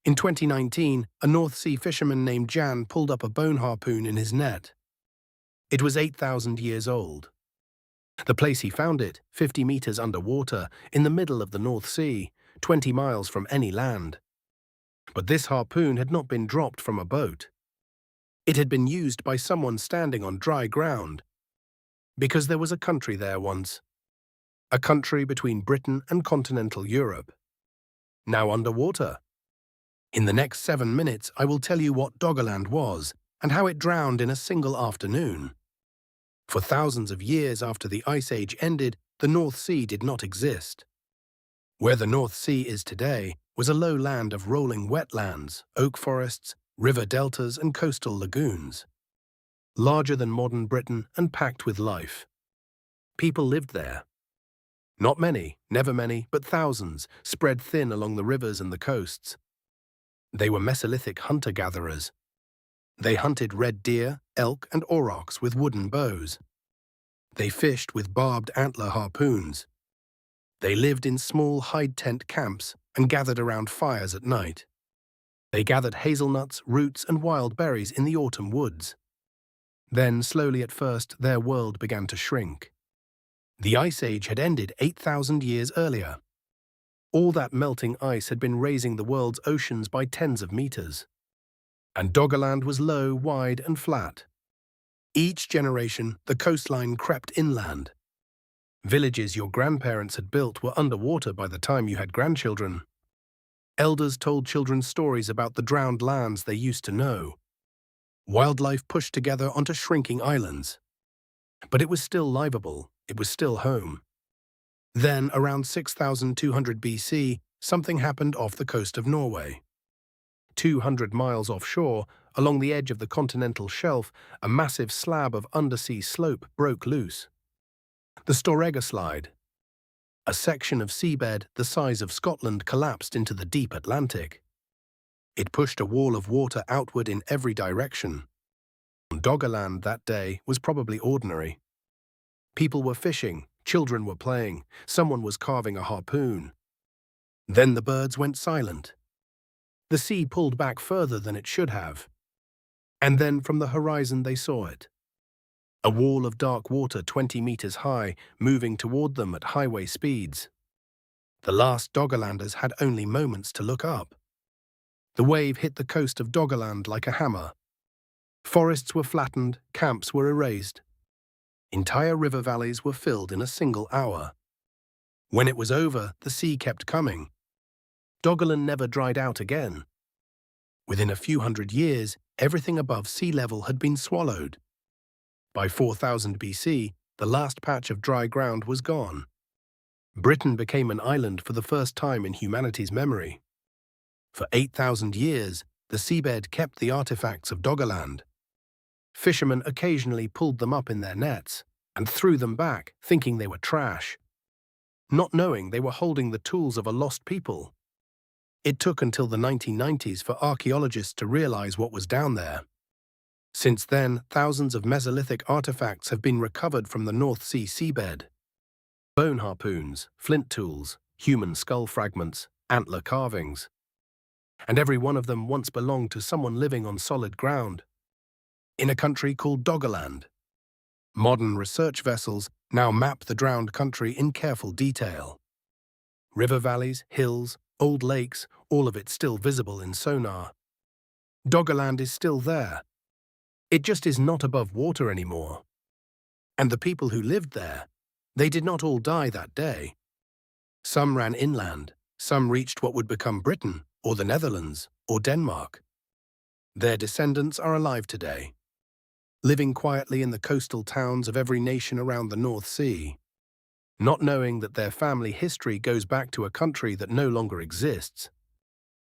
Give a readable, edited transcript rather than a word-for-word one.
In 2019, a North Sea fisherman named Jan pulled up a bone harpoon in his net. It was 8,000 years old. The place he found it, 50 meters underwater, in the middle of the North Sea, 20 miles from any land. But this harpoon had not been dropped from a boat. It had been used by someone standing on dry ground. Because there was a country there once. A country between Britain and continental Europe. Now underwater. In the next 7 minutes, I will tell you what Doggerland was and how it drowned in a single afternoon. For thousands of years after the Ice Age ended, the North Sea did not exist. Where the North Sea is today was a low land of rolling wetlands, oak forests, river deltas and coastal lagoons. Larger than modern Britain and packed with life. People lived there. Not many, never many, but thousands, spread thin along the rivers and the coasts. They were Mesolithic hunter-gatherers. They hunted red deer, elk and aurochs with wooden bows. They fished with barbed antler harpoons. They lived in small hide tent camps and gathered around fires at night. They gathered hazelnuts, roots and wild berries in the autumn woods. Then, slowly at first, their world began to shrink. The Ice Age had ended 8,000 years earlier. All that melting ice had been raising the world's oceans by tens of meters. And Doggerland was low, wide and flat. Each generation, the coastline crept inland. Villages your grandparents had built were underwater by the time you had grandchildren. Elders told children stories about the drowned lands they used to know. Wildlife pushed together onto shrinking islands. But it was still livable, it was still home. Then, around 6,200 BC, something happened off the coast of Norway. 200 miles offshore, along the edge of the continental shelf, a massive slab of undersea slope broke loose. The Storegga Slide. A section of seabed the size of Scotland collapsed into the deep Atlantic. It pushed a wall of water outward in every direction. Doggerland that day was probably ordinary. People were fishing, children were playing, someone was carving a harpoon. Then the birds went silent. The sea pulled back further than it should have. And then from the horizon they saw it. A wall of dark water 20 meters high, moving toward them at highway speeds. The last Doggerlanders had only moments to look up. The wave hit the coast of Doggerland like a hammer. Forests were flattened, camps were erased. Entire river valleys were filled in a single hour. When it was over, the sea kept coming. Doggerland never dried out again. Within a few hundred years, everything above sea level had been swallowed. By 4000 BC, the last patch of dry ground was gone. Britain became an island for the first time in humanity's memory. For 8,000 years, the seabed kept the artifacts of Doggerland. Fishermen occasionally pulled them up in their nets and threw them back, thinking they were trash, not knowing they were holding the tools of a lost people. It took until the 1990s for archaeologists to realize what was down there. Since then, thousands of Mesolithic artifacts have been recovered from the North Sea seabed. Bone harpoons, flint tools, human skull fragments, antler carvings. And every one of them once belonged to someone living on solid ground. In a country called Doggerland. Modern research vessels now map the drowned country in careful detail. River valleys, hills, old lakes, all of it still visible in sonar. Doggerland is still there. It just is not above water anymore. And the people who lived there, they did not all die that day. Some ran inland, some reached what would become Britain, or the Netherlands, or Denmark. Their descendants are alive today, living quietly in the coastal towns of every nation around the North Sea, not knowing that their family history goes back to a country that no longer exists.